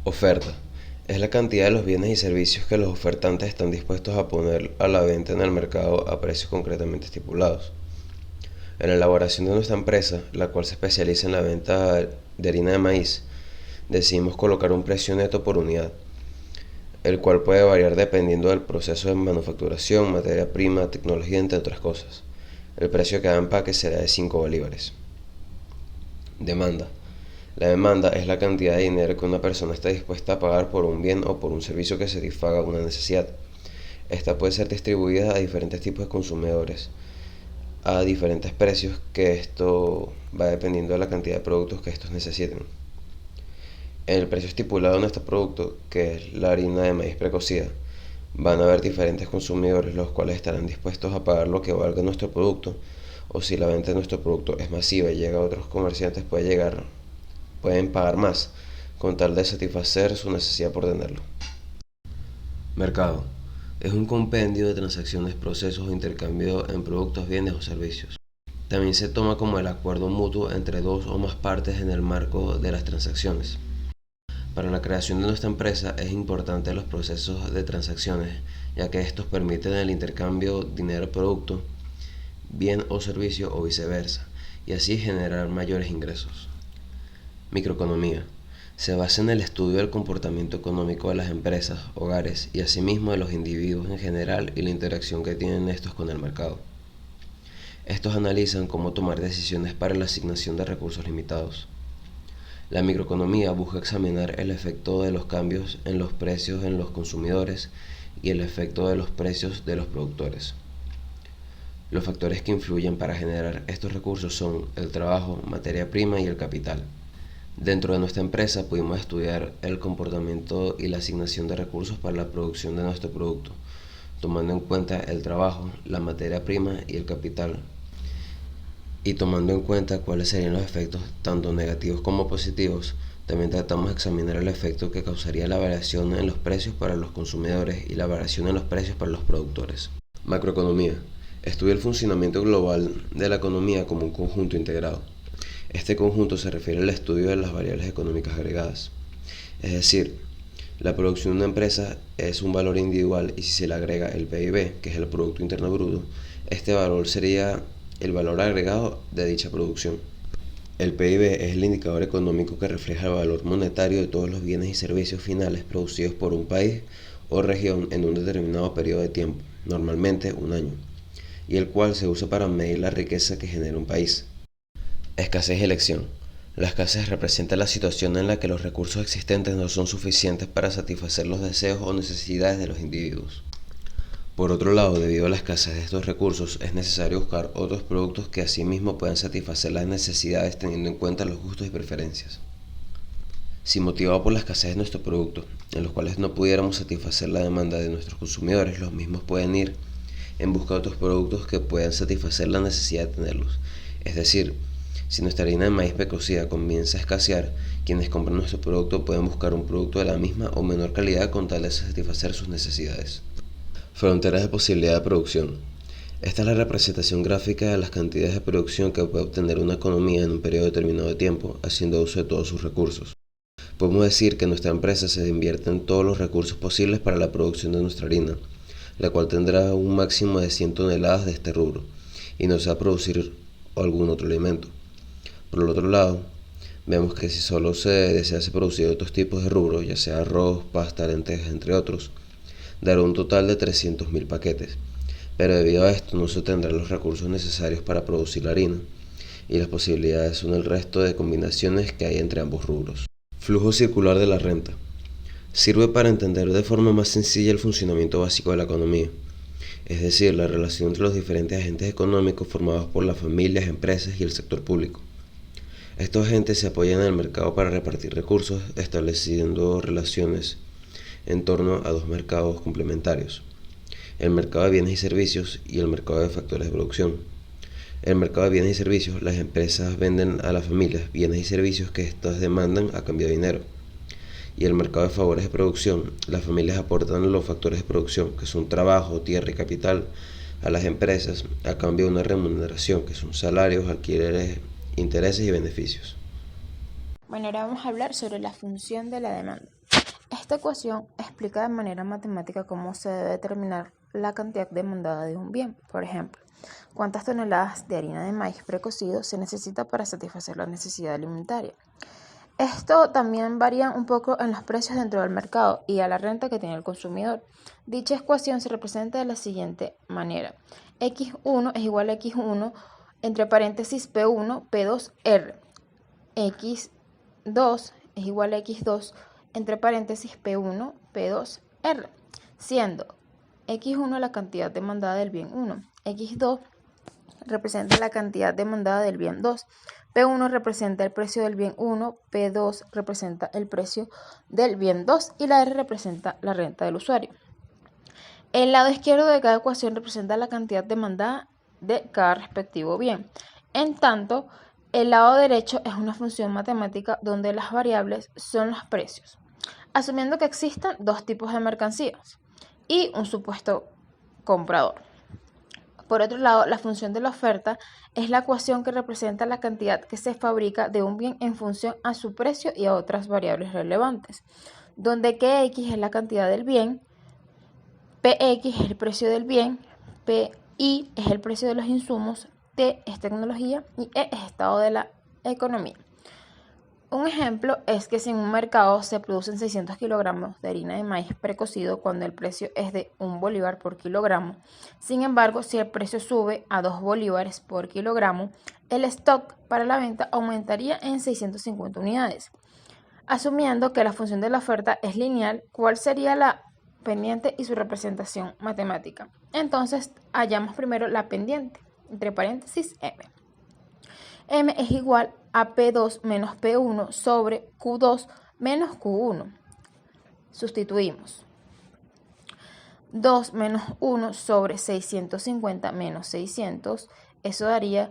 Oferta. Es la cantidad de los bienes y servicios que los ofertantes están dispuestos a poner a la venta en el mercado a precios concretamente estipulados. En la elaboración de nuestra empresa, la cual se especializa en la venta de harina de maíz, decidimos colocar un precio neto por unidad, el cual puede variar dependiendo del proceso de manufacturación, materia prima, tecnología, entre otras cosas. El precio de cada empaque será de 5 bolívares. Demanda. La demanda es la cantidad de dinero que una persona está dispuesta a pagar por un bien o por un servicio que satisfaga una necesidad. Esta puede ser distribuida a diferentes tipos de consumidores, a diferentes precios, que esto va dependiendo de la cantidad de productos que estos necesiten. En el precio estipulado de nuestro producto, que es la harina de maíz precocida, van a haber diferentes consumidores los cuales estarán dispuestos a pagar lo que valga nuestro producto, o si la venta de nuestro producto es masiva y llega a otros comerciantes, pueden pagar más con tal de satisfacer su necesidad por tenerlo. Mercado. Es un compendio de transacciones, procesos o intercambio en productos, bienes o servicios. También se toma como el acuerdo mutuo entre dos o más partes en el marco de las transacciones. Para la creación de nuestra empresa es importante los procesos de transacciones, ya que estos permiten el intercambio dinero-producto, bien o servicio o viceversa, y así generar mayores ingresos. Microeconomía. Se basa en el estudio del comportamiento económico de las empresas, hogares y asimismo de los individuos en general y la interacción que tienen estos con el mercado. Estos analizan cómo tomar decisiones para la asignación de recursos limitados. La microeconomía busca examinar el efecto de los cambios en los precios en los consumidores y el efecto de los precios de los productores. Los factores que influyen para generar estos recursos son el trabajo, materia prima y el capital. Dentro de nuestra empresa pudimos estudiar el comportamiento y la asignación de recursos para la producción de nuestro producto, tomando en cuenta el trabajo, la materia prima y el capital, y tomando en cuenta cuáles serían los efectos tanto negativos como positivos. También tratamos de examinar el efecto que causaría la variación en los precios para los consumidores y la variación en los precios para los productores. Macroeconomía. Estudia el funcionamiento global de la economía como un conjunto integrado. Este conjunto se refiere al estudio de las variables económicas agregadas. Es decir, la producción de una empresa es un valor individual y si se le agrega el PIB, que es el Producto Interno Bruto, este valor sería el valor agregado de dicha producción. El PIB es el indicador económico que refleja el valor monetario de todos los bienes y servicios finales producidos por un país o región en un determinado periodo de tiempo, normalmente un año, y el cual se usa para medir la riqueza que genera un país. Escasez y elección. La escasez representa la situación en la que los recursos existentes no son suficientes para satisfacer los deseos o necesidades de los individuos. Por otro lado, debido a la escasez de estos recursos, es necesario buscar otros productos que asimismo puedan satisfacer las necesidades teniendo en cuenta los gustos y preferencias. Si motivado por la escasez de nuestro producto, en los cuales no pudiéramos satisfacer la demanda de nuestros consumidores, los mismos pueden ir en busca de otros productos que puedan satisfacer la necesidad de tenerlos. Es decir, si nuestra harina de maíz precocida comienza a escasear, quienes compran nuestro producto pueden buscar un producto de la misma o menor calidad con tal de satisfacer sus necesidades. Fronteras de posibilidad de producción. Esta es la representación gráfica de las cantidades de producción que puede obtener una economía en un periodo determinado de tiempo, haciendo uso de todos sus recursos. Podemos decir que nuestra empresa se invierte en todos los recursos posibles para la producción de nuestra harina, la cual tendrá un máximo de 100 toneladas de este rubro, y no se va a producir algún otro alimento. Por el otro lado, vemos que si solo se desease producir otros tipos de rubros, ya sea arroz, pasta, lentejas, entre otros, dará un total de 300.000 paquetes, pero debido a esto no se tendrán los recursos necesarios para producir la harina, y las posibilidades son el resto de combinaciones que hay entre ambos rubros. Flujo circular de la renta. Sirve para entender de forma más sencilla el funcionamiento básico de la economía, es decir, la relación entre los diferentes agentes económicos formados por las familias, empresas y el sector público. Estos agentes se apoyan en el mercado para repartir recursos, estableciendo relaciones en torno a dos mercados complementarios: el mercado de bienes y servicios y el mercado de factores de producción. En el mercado de bienes y servicios, las empresas venden a las familias bienes y servicios que éstas demandan a cambio de dinero. Y en el mercado de favores de producción, las familias aportan los factores de producción, que son trabajo, tierra y capital, a las empresas a cambio de una remuneración, que son salarios, alquileres, intereses y beneficios. Bueno, ahora vamos a hablar sobre la función de la demanda. Esta ecuación explica de manera matemática cómo se debe determinar la cantidad demandada de un bien. Por ejemplo, cuántas toneladas de harina de maíz precocido se necesita para satisfacer la necesidad alimentaria. Esto también varía un poco en los precios dentro del mercado y a la renta que tiene el consumidor. Dicha ecuación se representa de la siguiente manera. X1 es igual a X1 entre paréntesis P1, P2, R. X2 es igual a X2 entre paréntesis P1, P2, R, siendo X1 la cantidad demandada del bien 1, X2 representa la cantidad demandada del bien 2, P1 representa el precio del bien 1, P2 representa el precio del bien 2 y la R representa la renta del usuario. El lado izquierdo de cada ecuación representa la cantidad demandada de cada respectivo bien. En tanto, el lado derecho es una función matemática donde las variables son los precios, asumiendo que existan dos tipos de mercancías y un supuesto comprador. Por otro lado, la función de la oferta es la ecuación que representa la cantidad que se fabrica de un bien en función a su precio y a otras variables relevantes, donde Kx es la cantidad del bien, Px es el precio del bien, Pi es el precio de los insumos, T es tecnología y E es estado de la economía. Un ejemplo es que si en un mercado se producen 600 kilogramos de harina de maíz precocido cuando el precio es de 1 bolívar por kilogramo, sin embargo, si el precio sube a 2 bolívares por kilogramo, el stock para la venta aumentaría en 650 unidades. Asumiendo que la función de la oferta es lineal, ¿cuál sería la pendiente y su representación matemática? Entonces, hallamos primero la pendiente, entre paréntesis M. M es igual a P2 menos P1 sobre Q2 menos Q1. Sustituimos. 2 menos 1 sobre 650 menos 600, eso daría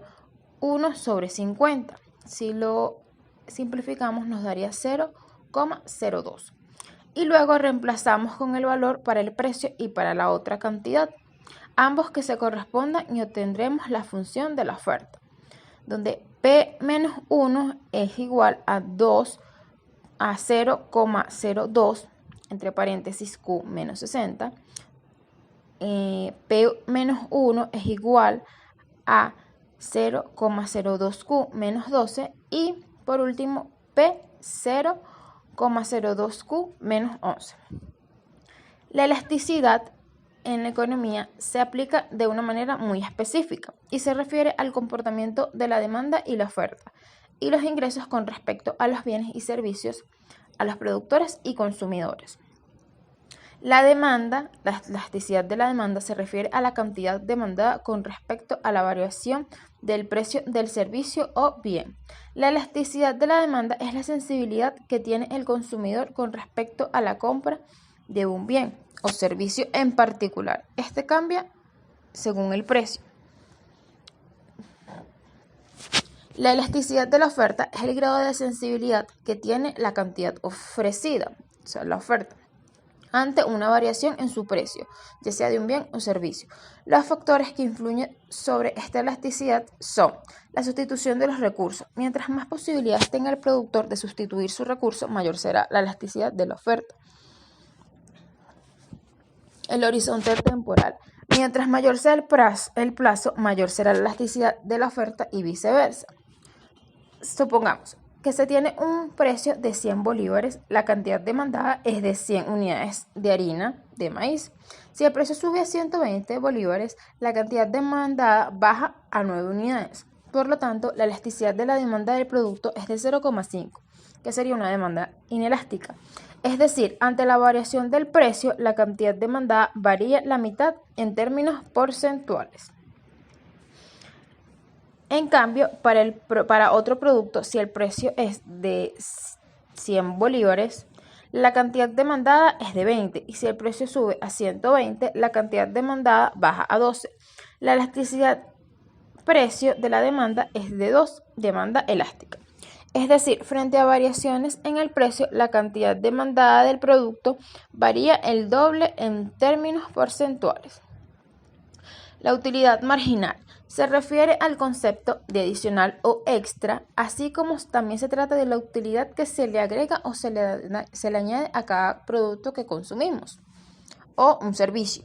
1 sobre 50. Si lo simplificamos nos daría 0,02. Y luego reemplazamos con el valor para el precio y para la otra cantidad, ambos que se correspondan y obtendremos la función de la oferta, donde P menos 1 es igual a 2 a 0,02, entre paréntesis Q menos 60. P menos 1 es igual a 0,02Q menos 12 y por último P 0,02Q menos 11. La elasticidad en la economía se aplica de una manera muy específica y se refiere al comportamiento de la demanda y la oferta y los ingresos con respecto a los bienes y servicios, a los productores y consumidores. La elasticidad de la demanda se refiere a la cantidad demandada con respecto a la variación del precio del servicio o bien. La elasticidad de la demanda es la sensibilidad que tiene el consumidor con respecto a la compra de un bien o servicio en particular. Este cambia según el precio. La elasticidad de la oferta es el grado de sensibilidad que tiene la cantidad ofrecida, o sea, la oferta, ante una variación en su precio, ya sea de un bien o servicio. Los factores que influyen sobre esta elasticidad son la sustitución de los recursos. Mientras más posibilidades tenga el productor de sustituir su recurso, mayor será la elasticidad de la oferta. El horizonte temporal. Mientras mayor sea el plazo, mayor será la elasticidad de la oferta y viceversa. Supongamos que se tiene un precio de 100 bolívares, la cantidad demandada es de 100 unidades de harina de maíz. Si el precio sube a 120 bolívares, la cantidad demandada baja a 9 unidades. Por lo tanto, la elasticidad de la demanda del producto es de 0,5, que sería una demanda inelástica. Es decir, ante la variación del precio, la cantidad demandada varía la mitad en términos porcentuales. En cambio, para otro producto, si el precio es de 100 bolívares, la cantidad demandada es de 20 y si el precio sube a 120, la cantidad demandada baja a 12. La elasticidad precio de la demanda es de 2, demanda elástica. Es decir, frente a variaciones en el precio, la cantidad demandada del producto varía el doble en términos porcentuales. La utilidad marginal se refiere al concepto de adicional o extra, así como también se trata de la utilidad que se le agrega o se le añade a cada producto que consumimos o un servicio.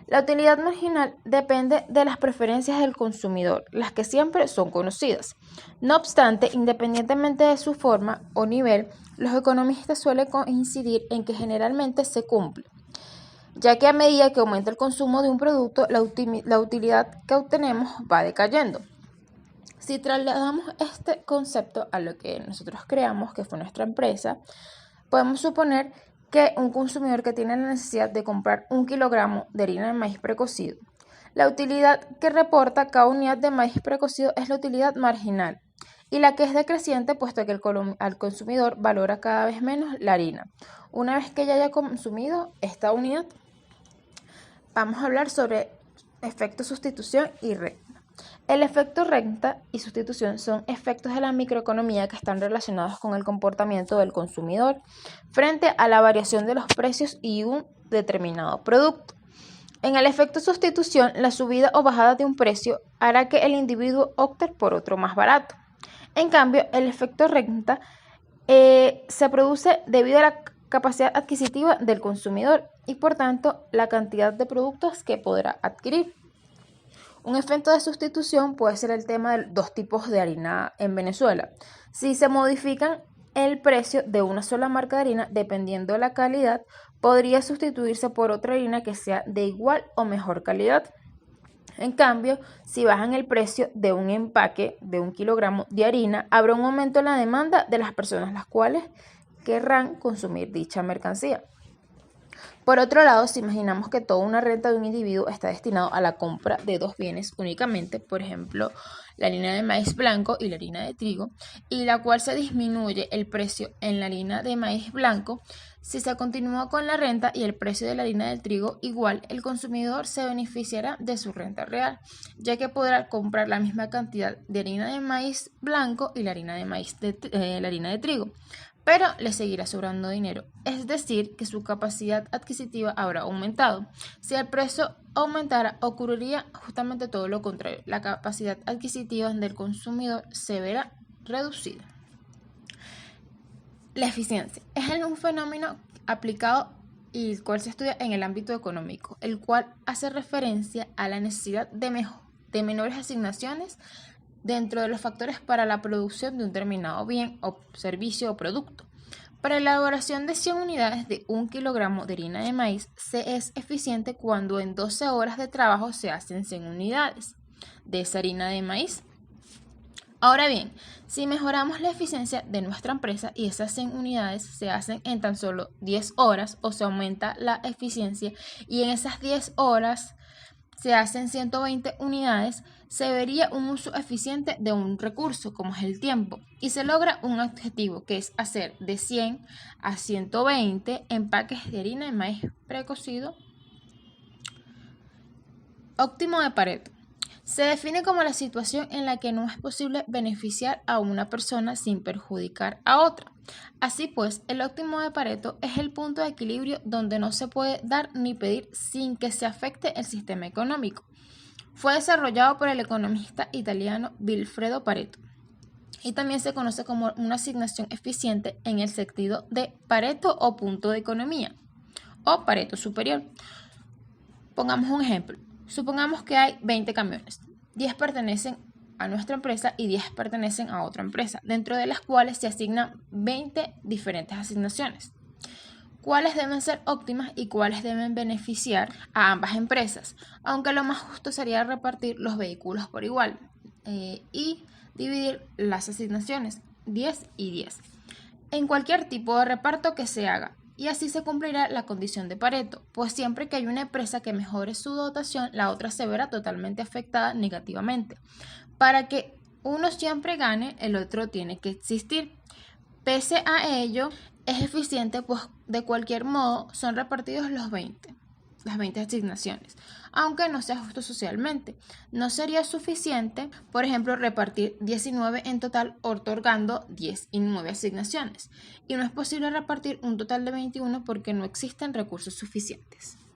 La utilidad marginal depende de las preferencias del consumidor, las que siempre son conocidas. No obstante, independientemente de su forma o nivel, los economistas suelen coincidir en que generalmente se cumple, ya que a medida que aumenta el consumo de un producto, la utilidad que obtenemos va decayendo. Si trasladamos este concepto a lo que nosotros creamos, que fue nuestra empresa, podemos suponer que un consumidor que tiene la necesidad de comprar 1 kilogramo de harina de maíz precocido, la utilidad que reporta cada unidad de maíz precocido es la utilidad marginal, y la que es decreciente puesto que el consumidor valora cada vez menos la harina. Una vez que ya haya consumido esta unidad, vamos a hablar sobre efecto sustitución y renta. El efecto renta y sustitución son efectos de la microeconomía que están relacionados con el comportamiento del consumidor frente a la variación de los precios y un determinado producto. En el efecto sustitución, la subida o bajada de un precio hará que el individuo opte por otro más barato. En cambio, el efecto renta se produce debido a la capacidad adquisitiva del consumidor y por tanto la cantidad de productos que podrá adquirir. Un efecto de sustitución puede ser el tema de 2 tipos de harina en Venezuela. Si se modifican el precio de una sola marca de harina, dependiendo de la calidad, podría sustituirse por otra harina que sea de igual o mejor calidad. En cambio, si bajan el precio de un empaque de 1 kilogramo de harina, habrá un aumento en la demanda de las personas las cuales querrán consumir dicha mercancía. Por otro lado, si imaginamos que toda una renta de un individuo está destinado a la compra de 2 bienes únicamente, por ejemplo, la harina de maíz blanco y la harina de trigo, y la cual se disminuye el precio en la harina de maíz blanco, si se continúa con la renta y el precio de la harina de trigo igual, el consumidor se beneficiará de su renta real, ya que podrá comprar la misma cantidad de harina de maíz blanco y la harina de trigo, pero le seguirá sobrando dinero, es decir, que su capacidad adquisitiva habrá aumentado. Si el precio aumentara, ocurriría justamente todo lo contrario, la capacidad adquisitiva del consumidor se verá reducida. La eficiencia es un fenómeno aplicado y el cual se estudia en el ámbito económico, el cual hace referencia a la necesidad de menores asignaciones dentro de los factores para la producción de un determinado bien o servicio o producto. Para la elaboración de 100 unidades de 1 kilogramo de harina de maíz, se es eficiente cuando en 12 horas de trabajo se hacen 100 unidades de esa harina de maíz. Ahora bien, si mejoramos la eficiencia de nuestra empresa y esas 100 unidades se hacen en tan solo 10 horas o se aumenta la eficiencia y en esas 10 horas se hacen 120 unidades, se vería un uso eficiente de un recurso como es el tiempo y se logra un objetivo que es hacer de 100 a 120 empaques de harina de maíz precocido. Óptimo de Pareto. Se define como la situación en la que no es posible beneficiar a una persona sin perjudicar a otra. Así pues, el óptimo de Pareto es el punto de equilibrio donde no se puede dar ni pedir sin que se afecte el sistema económico. Fue desarrollado por el economista italiano Vilfredo Pareto y también se conoce como una asignación eficiente en el sentido de Pareto o punto de economía o Pareto superior. Pongamos un ejemplo. Supongamos que hay 20 camiones, 10 pertenecen a nuestra empresa y 10 pertenecen a otra empresa, dentro de las cuales se asignan 20 diferentes asignaciones. ¿Cuáles deben ser óptimas y cuáles deben beneficiar a ambas empresas? Aunque lo más justo sería repartir los vehículos por igual y dividir las asignaciones 10 y 10 en cualquier tipo de reparto que se haga. Y así se cumplirá la condición de Pareto, pues siempre que hay una empresa que mejore su dotación, la otra se verá totalmente afectada negativamente. Para que uno siempre gane, el otro tiene que existir. Pese a ello, es eficiente, pues de cualquier modo son repartidos las 20 asignaciones, aunque no sea justo socialmente. No sería suficiente, por ejemplo, repartir 19 en total otorgando 10 y 9 asignaciones. Y no es posible repartir un total de 21 porque no existen recursos suficientes.